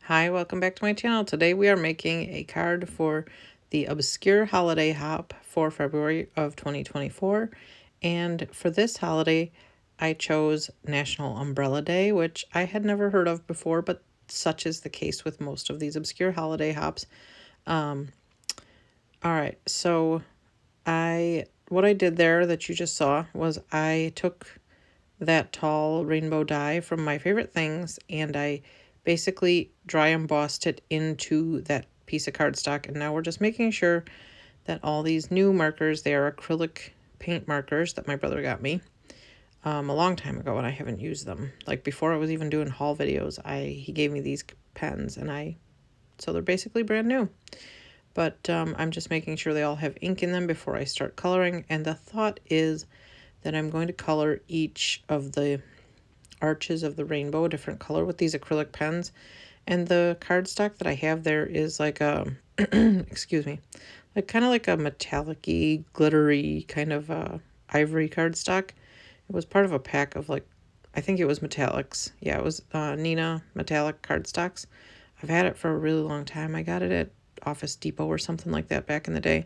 Hi, welcome back to my channel. Today we are making a card for the Obscure Holiday Hop for February of 2024. And for this holiday, I chose National Umbrella Day, which I had never heard of before, but such is the case with most of these obscure holiday hops. All right, so what I did there that you just saw was I took that tall rainbow die from My Favorite Things, and I basically dry embossed it into that piece of cardstock. And now we're just making sure that all these new markers, they are acrylic paint markers that my brother got me a long time ago, and I haven't used them. Like before I was even doing haul videos, he gave me these pens, and so they're basically brand new. But I'm just making sure they all have ink in them before I start coloring. And the thought is that I'm going to color each of the arches of the rainbow a different color with these acrylic pens. And the cardstock that I have there is like a, excuse me, like kind of like a metallic-y, glittery kind of ivory cardstock. It was part of a pack of like, I think it was metallics. Yeah, it was Nina metallic cardstocks. I've had it for a really long time. I got it at Office Depot or something like that back in the day.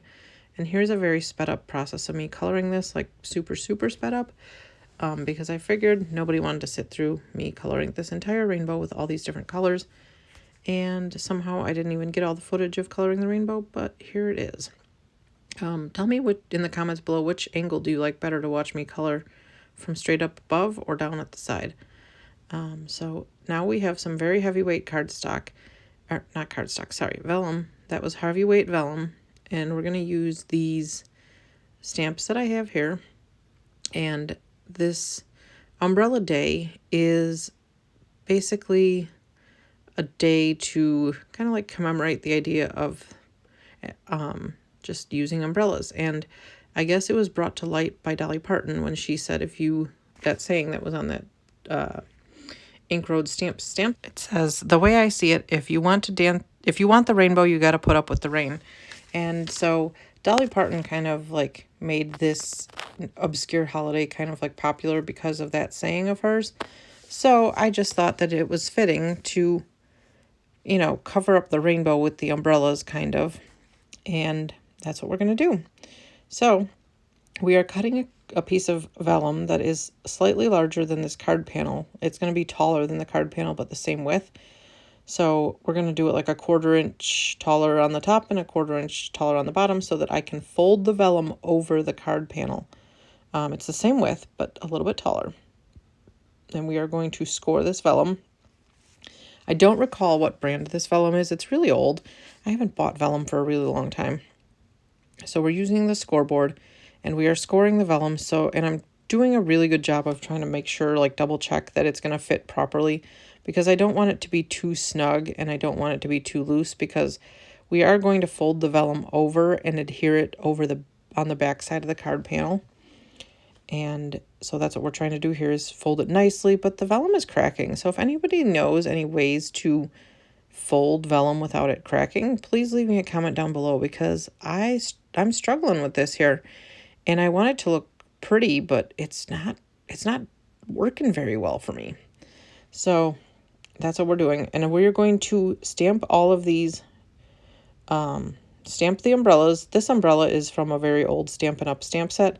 And here's a very sped up process of me coloring this, like super, super sped up, because I figured nobody wanted to sit through me coloring this entire rainbow with all these different colors. And somehow I didn't even get all the footage of coloring the rainbow, but here it is. Tell me in the comments below, which angle do you like better to watch me color, from straight up above or down at the side? So now we have some very heavyweight cardstock, or not cardstock, sorry, vellum. That was heavyweight vellum. And we're going to use these stamps that I have here. And this Umbrella Day is basically a day to kind of like commemorate the idea of just using umbrellas. And I guess it was brought to light by Dolly Parton when she said, that saying that was on that ink road stamp. It says, the way I see it, if you want the rainbow, you got to put up with the rain. And so Dolly Parton kind of like made this obscure holiday kind of like popular because of that saying of hers. So I just thought that it was fitting to, cover up the rainbow with the umbrellas kind of. And that's what we're going to do. So we are cutting a piece of vellum that is slightly larger than this card panel. It's going to be taller than the card panel, but the same width. So we're going to do it like a 1/4 inch taller on the top and a 1/4 inch taller on the bottom so that I can fold the vellum over the card panel. It's the same width, but a little bit taller. And we are going to score this vellum. I don't recall what brand this vellum is. It's really old. I haven't bought vellum for a really long time. So we're using the scoreboard and we are scoring the vellum. And I'm doing a really good job of trying to make sure, like double check that it's going to fit properly, because I don't want it to be too snug and I don't want it to be too loose, because we are going to fold the vellum over and adhere it on the back side of the card panel. And so that's what we're trying to do here, is fold it nicely, but the vellum is cracking. So if anybody knows any ways to fold vellum without it cracking, please leave me a comment down below, because I'm struggling with this here. And I want it to look pretty, but it's not working very well for me. So that's what we're doing. And we're going to stamp all of these, stamp the umbrellas. This umbrella is from a very old Stampin' Up! Stamp set.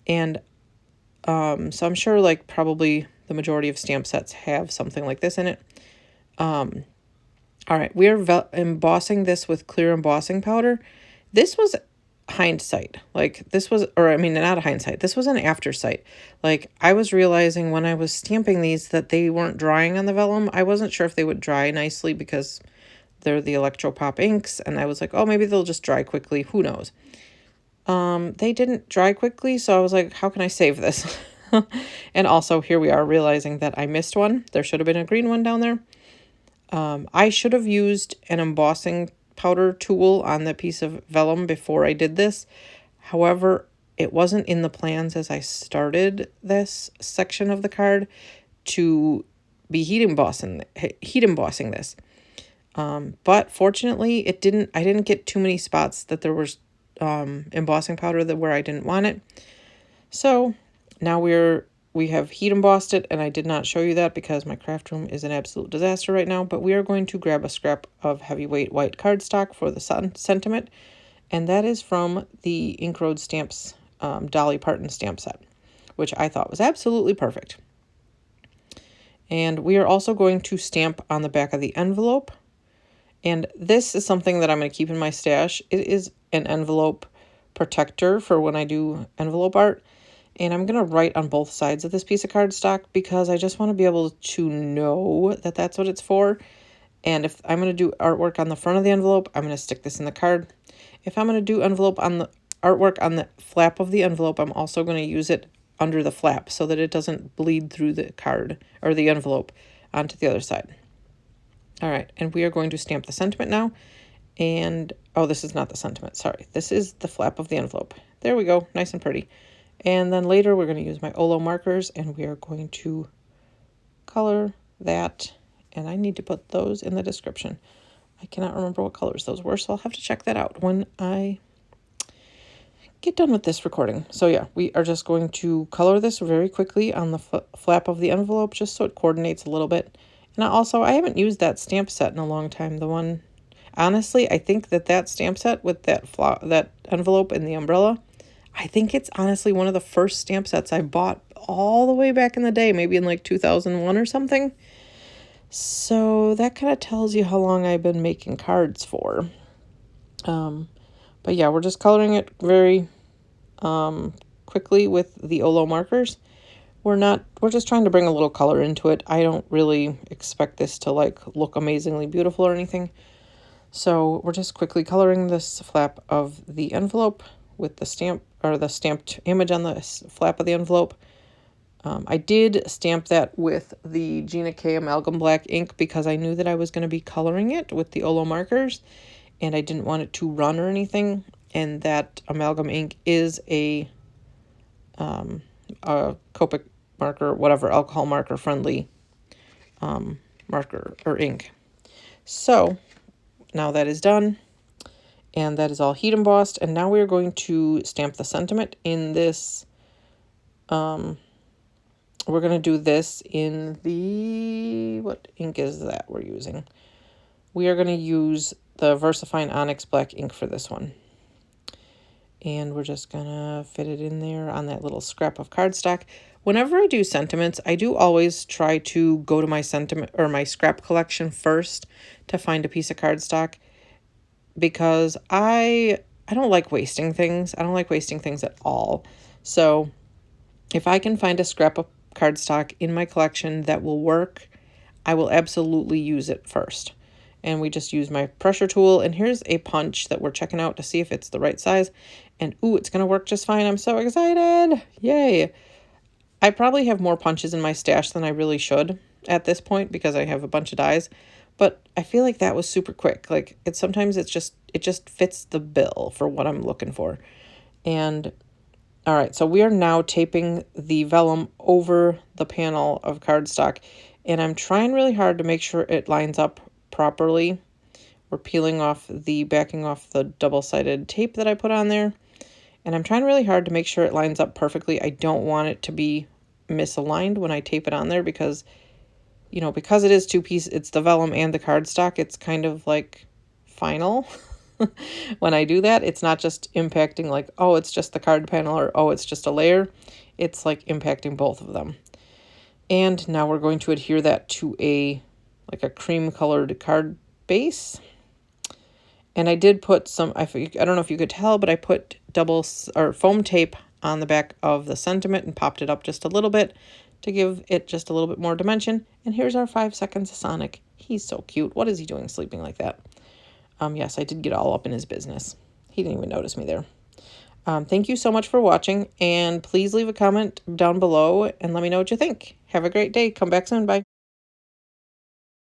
And so I'm sure like probably the majority of stamp sets have something like this in it. All right, we are embossing this with clear embossing powder. This was hindsight. Like this was, or I mean, not hindsight. This was an after sight. Like I was realizing when I was stamping these that they weren't drying on the vellum. I wasn't sure if they would dry nicely because they're the Electro Pop inks. And I was like, oh, maybe they'll just dry quickly. Who knows? They didn't dry quickly, so I was like, how can I save this? And also here we are realizing that I missed one. There should have been a green one down there. I should have used an embossing powder tool on the piece of vellum before I did this. However, it wasn't in the plans as I started this section of the card to be heat embossing this. But fortunately, I didn't get too many spots that there was embossing powder where I didn't want it. So now we're we have heat embossed it, and I did not show you that because my craft room is an absolute disaster right now, but we are going to grab a scrap of heavyweight white cardstock for the sentiment, and that is from the Ink Road Stamps Dolly Parton stamp set, which I thought was absolutely perfect. And we are also going to stamp on the back of the envelope, and this is something that I'm going to keep in my stash. It is an envelope protector for when I do envelope art. And I'm going to write on both sides of this piece of cardstock because I just want to be able to know that that's what it's for. And if I'm going to do artwork on the front of the envelope, I'm going to stick this in the card. If I'm going to do envelope on the artwork on the flap of the envelope, I'm also going to use it under the flap so that it doesn't bleed through the card or the envelope onto the other side. All right, and we are going to stamp the sentiment now. And, oh, this is not the sentiment, sorry. This is the flap of the envelope. There we go, nice and pretty. And then later we're going to use my Olo markers, and we are going to color that. And I need to put those in the description. I cannot remember what colors those were, so I'll have to check that out when I get done with this recording. So yeah, we are just going to color this very quickly on the flap of the envelope just so it coordinates a little bit. And I haven't used that stamp set in a long time. The one, honestly, I think that stamp set with that envelope and the umbrella, I think it's honestly one of the first stamp sets I bought all the way back in the day, maybe in like 2001 or something. So that kind of tells you how long I've been making cards for. But yeah, we're just coloring it very quickly with the Olo markers. We're just trying to bring a little color into it. I don't really expect this to like look amazingly beautiful or anything. So we're just quickly coloring this flap of the envelope with the stamp or the stamped image on the flap of the envelope. I did stamp that with the Gina K Amalgam Black ink because I knew that I was going to be coloring it with the Olo markers and I didn't want it to run or anything. And that amalgam ink is a Copic marker, whatever, alcohol marker friendly marker or ink. So now that is done. And that is all heat embossed. And now we're going to stamp the sentiment in this. We're going to do this in the, what ink is that we're using? We are going to use the VersaFine Onyx Black ink for this one. And we're just going to fit it in there on that little scrap of cardstock. Whenever I do sentiments, I do always try to go to my sentiment or my scrap collection first to find a piece of cardstock. Because I don't like wasting things. I don't like wasting things at all. So if I can find a scrap of cardstock in my collection that will work, I will absolutely use it first. And we just use my pressure tool. And here's a punch that we're checking out to see if it's the right size. And ooh, it's going to work just fine. I'm so excited. Yay. I probably have more punches in my stash than I really should at this point because I have a bunch of dies. But I feel like that was super quick. Like it just fits the bill for what I'm looking for. And all right, so we are now taping the vellum over the panel of cardstock. And I'm trying really hard to make sure it lines up properly. We're backing off the double-sided tape that I put on there. And I'm trying really hard to make sure it lines up perfectly. I don't want it to be misaligned when I tape it on there because, you know, because it is two pieces, it's the vellum and the cardstock, it's kind of like final. When I do that, it's not just impacting like, oh, it's just the card panel or, oh, it's just a layer. It's like impacting both of them. And now we're going to adhere that to a cream colored card base. And I did put some, I don't know if you could tell, but I put foam tape on the back of the sentiment and popped it up just a little bit to give it just a little bit more dimension. And here's our 5 seconds of Sonic. He's so cute. What is he doing sleeping like that? Yes, I did get all up in his business. He didn't even notice me there. Thank you so much for watching, and please leave a comment down below and let me know what you think. Have a great day. Come back soon. Bye.